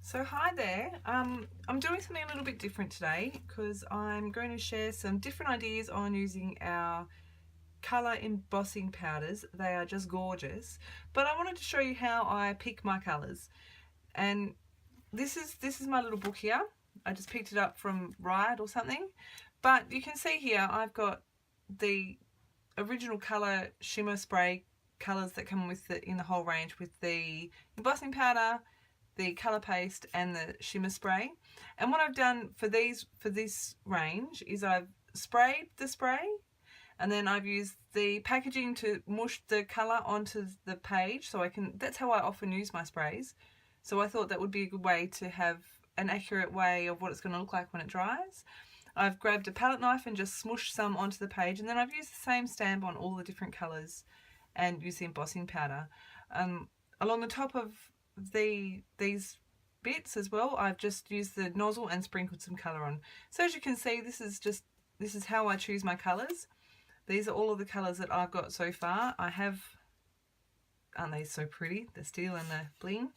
So hi there, I'm doing something a little bit different today because I'm going to share some different ideas on using our colour embossing powders. They are just gorgeous, but I wanted to show you how I pick my colours. And this is my little book here. I just picked it up from Riot or something, but you can see here I've got the original colour shimmer spray colours that come with in the whole range, with the embossing powder, the colour paste and the shimmer spray. And what I've done for this range is I've sprayed the spray, and then I've used the packaging to mush the colour onto the page, so that's how I often use my sprays. So I thought that would be a good way to have an accurate way of what it's going to look like when it dries. I've grabbed a palette knife and just smooshed some onto the page, and then I've used the same stamp on all the different colours and used the embossing powder. Along the top of these bits as well, I've just used the nozzle and sprinkled some colour on. So as you can see, this is how I choose my colours. These are all of the colours that I've got so far. Aren't they so pretty? The steel and the bling.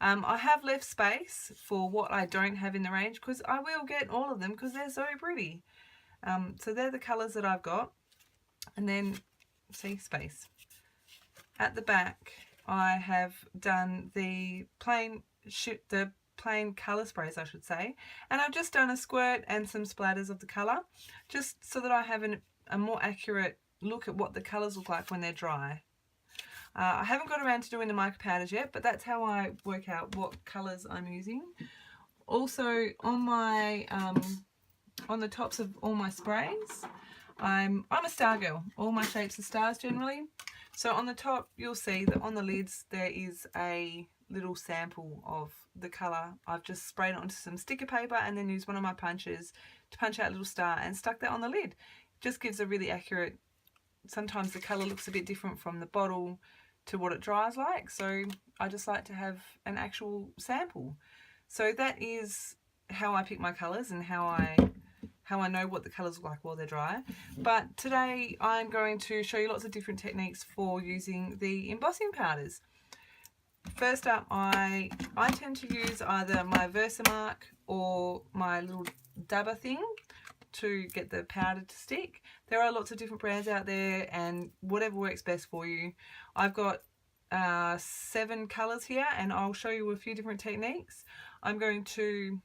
I have left space for what I don't have in the range, because I will get all of them because they're so pretty. So they're the colours that I've got. And then, see, space. At the back, I have done the plain colour sprays, I should say, and I've just done a squirt and some splatters of the colour, just so that I have a more accurate look at what the colours look like when they're dry. I haven't got around to doing the mica powders yet, but that's how I work out what colours I'm using. Also, on my on the tops of all my sprays, I'm a star girl. All my shapes are stars generally. So on the top, you'll see that on the lids there is a little sample of the colour. I've just sprayed it onto some sticker paper and then used one of my punches to punch out a little star and stuck that on the lid. It just gives a really accurate, sometimes the colour looks a bit different from the bottle to what it dries like, so I just like to have an actual sample. So that is how I pick my colours and how I know what the colours look like while they're dry. But today I'm going to show you lots of different techniques for using the embossing powders. First up, I tend to use either my Versamark or my little dabber thing to get the powder to stick. There are lots of different brands out there, and whatever works best for you. I've got 7 colours here, and I'll show you a few different techniques. I'm going to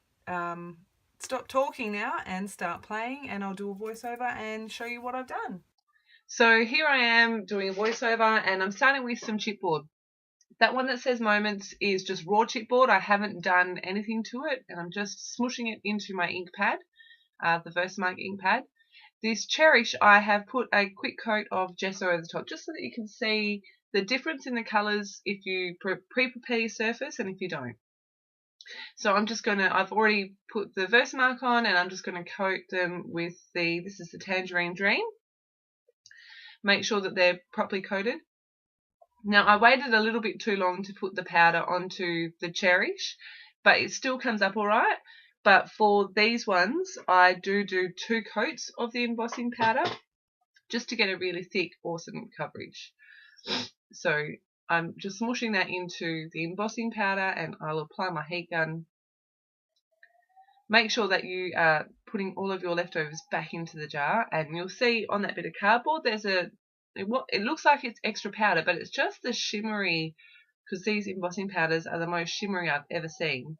stop talking now and start playing, and I'll do a voiceover and show you what I've done. So here I am doing a voiceover, and I'm starting with some chipboard. That one that says Moments is just raw chipboard. I haven't done anything to it, and I'm just smushing it into my ink pad, the Versamark ink pad. This Cherish, I have put a quick coat of gesso over the top, just so that you can see the difference in the colours if you pre-prepare your surface and if you don't. So I've already put the Versamark on, and I'm just going to coat them with this is the Tangerine Dream. Make sure that they're properly coated. Now, I waited a little bit too long to put the powder onto the Cherish, but it still comes up all right. But for these ones, I do 2 coats of the embossing powder just to get a really thick, awesome coverage. So I'm just smushing that into the embossing powder, and I'll apply my heat gun. Make sure that you are putting all of your leftovers back into the jar, and you'll see on that bit of cardboard there's it looks like it's extra powder, but it's just the shimmery, because these embossing powders are the most shimmery I've ever seen.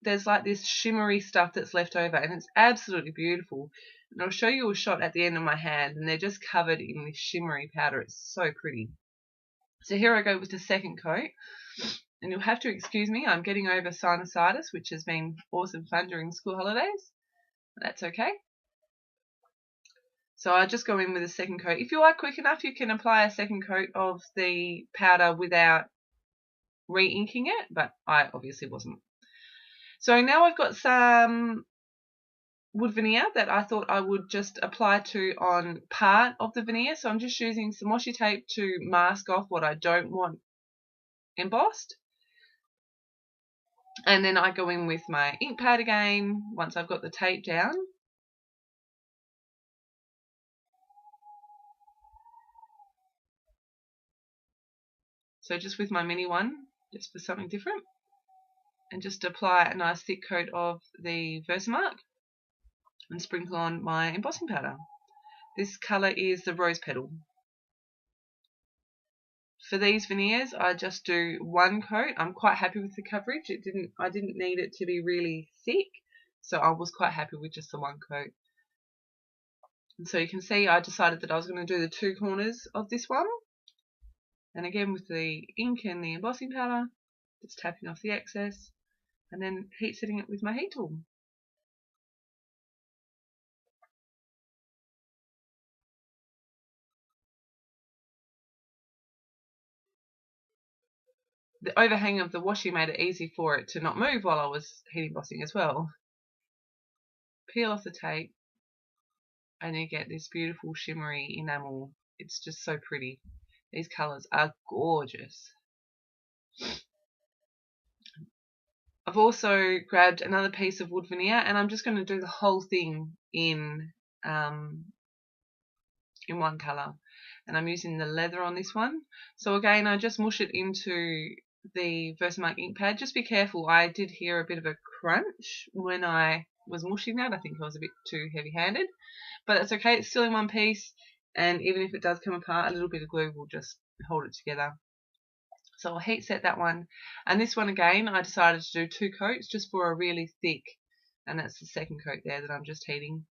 There's like this shimmery stuff that's left over, and it's absolutely beautiful. And I'll show you a shot at the end of my hand, and they're just covered in this shimmery powder. It's so pretty. So here I go with the second coat, and you'll have to excuse me, I'm getting over sinusitis, which has been awesome fun during school holidays. That's okay. So I just go in with a second coat. If you are quick enough, you can apply a second coat of the powder without re-inking it, but I obviously wasn't. So now I've got some wood veneer that I thought I would just apply to on part of the veneer. So I'm just using some washi tape to mask off what I don't want embossed. And then I go in with my ink pad again once I've got the tape down. So just with my mini one, just for something different. and just apply a nice thick coat of the Versamark and sprinkle on my embossing powder. This colour is the Rose Petal. For these veneers, I just do one coat. I'm quite happy with the coverage. I didn't need it to be really thick, so I was quite happy with just the one coat. And so you can see I decided that I was going to do the two corners of this one. And again with the ink and the embossing powder, just tapping off the excess and then heat setting it with my heat tool. The overhang of the washi made it easy for it to not move while I was heat embossing as well. Peel off the tape and you get this beautiful shimmery enamel. It's just so pretty. These colours are gorgeous. I've also grabbed another piece of wood veneer and I'm just going to do the whole thing in one colour. And I'm using the leather on this one. So again, I just mush it into the Versamark ink pad. Just be careful, I did hear a bit of a crunch when I was mushing that. I think I was a bit too heavy-handed, but that's okay, it's still in one piece, and even if it does come apart, a little bit of glue will just hold it together. So I'll heat set that one, and this one again, I decided to do two coats just for a really thick, and that's the second coat there that I'm just heating.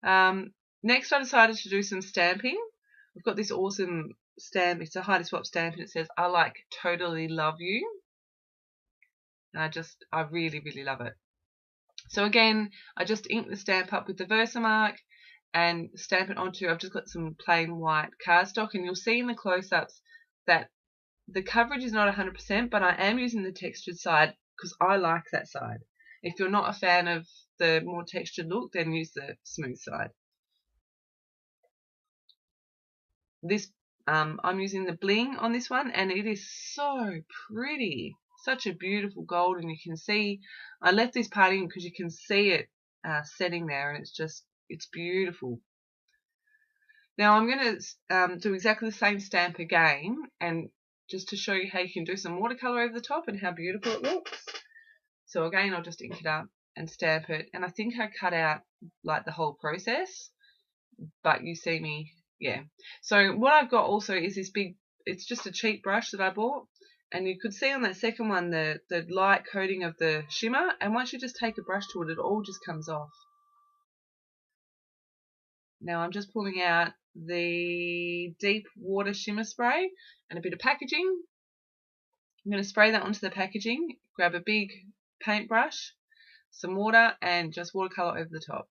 Next I decided to do some stamping. I've got this awesome stamp, it's a Heidi Swap stamp, and it says, "I like totally love you." And I really, really love it. So again, I just ink the stamp up with the Versamark and stamp it onto, I've just got some plain white cardstock, and you'll see in the close-ups that the coverage is not 100%, but I am using the textured side because I like that side. If you're not a fan of the more textured look, then use the smooth side. This I'm using the bling on this one, and it is so pretty. Such a beautiful gold, and you can see I left this part in because you can see it setting there, and it's beautiful. Now I'm going to do exactly the same stamp again, and just to show you how you can do some watercolor over the top and how beautiful it looks. So again, I'll just ink it up and stamp it, and I think I cut out like the whole process, but you see me, yeah. So what I've got also is this big, it's just a cheap brush that I bought, and you could see on that second one the light coating of the shimmer, and once you just take a brush to it, it all just comes off. Now I'm just pulling out the deep water shimmer spray and a bit of packaging. I'm going to spray that onto the packaging, grab a big paintbrush, some water, and just watercolor over the top.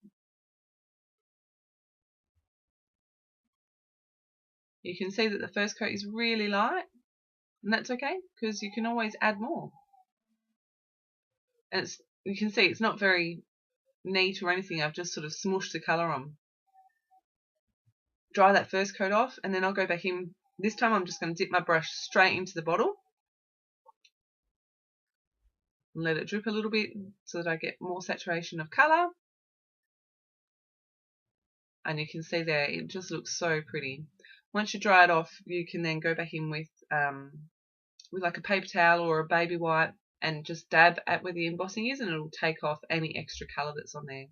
You can see that the first coat is really light, and that's okay because you can always add more. And you can see it's not very neat or anything. I've just sort of smooshed the colour on. Dry that first coat off, and then I'll go back in. This time I'm just going to dip my brush straight into the bottle and let it drip a little bit so that I get more saturation of colour. And you can see there, it just looks so pretty. Once you dry it off, you can then go back in with like a paper towel or a baby wipe and just dab at where the embossing is, and it'll take off any extra colour that's on there.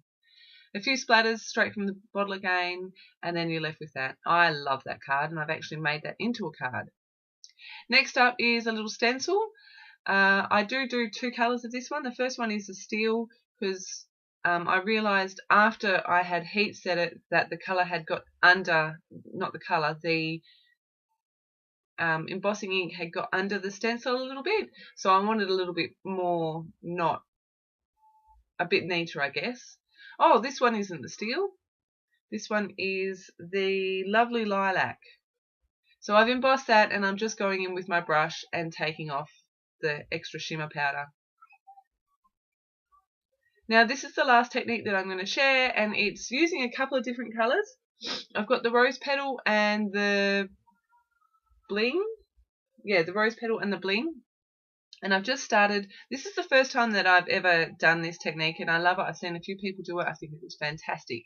A few splatters straight from the bottle again, and then you're left with that. I love that card, and I've actually made that into a card. Next up is a little stencil. I do two colours of this one. The first one is the steel because I realised after I had heat set it that the colour had got under, not the colour, the embossing ink had got under the stencil a little bit, so I wanted a little bit more, not a bit neater, I guess. Oh, this one isn't the steel. This one is the lovely lilac. So I've embossed that, and I'm just going in with my brush and taking off the extra shimmer powder. Now this is the last technique that I'm going to share, and it's using a couple of different colours. I've got the rose petal and the bling. Yeah, the rose petal and the bling. And I've just started, this is the first time that I've ever done this technique, and I love it. I've seen a few people do it. I think it was fantastic.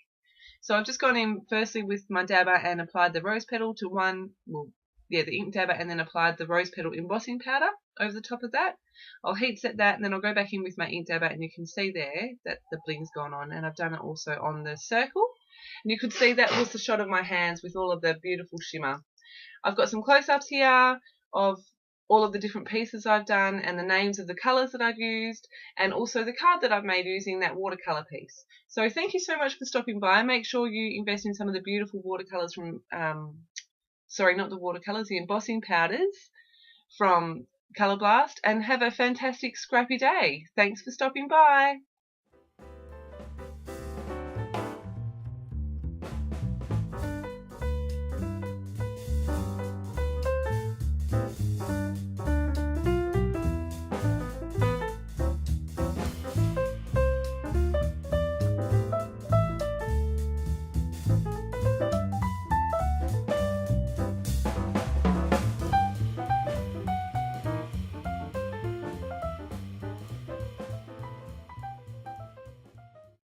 So I've just gone in firstly with my dabber and applied the rose petal to one, well, the ink dabber, and then applied the rose petal embossing powder over the top of that. I'll heat set that, and then I'll go back in with my ink dabber, and you can see there that the bling's gone on, and I've done it also on the circle. And you could see that was the shot of my hands with all of the beautiful shimmer. I've got some close-ups here of all of the different pieces I've done and the names of the colours that I've used, and also the card that I've made using that watercolour piece. So thank you so much for stopping by. Make sure you invest in some of the beautiful watercolours from, sorry, not the watercolours, the embossing powders from Colour Blast, and have a fantastic scrappy day. Thanks for stopping by.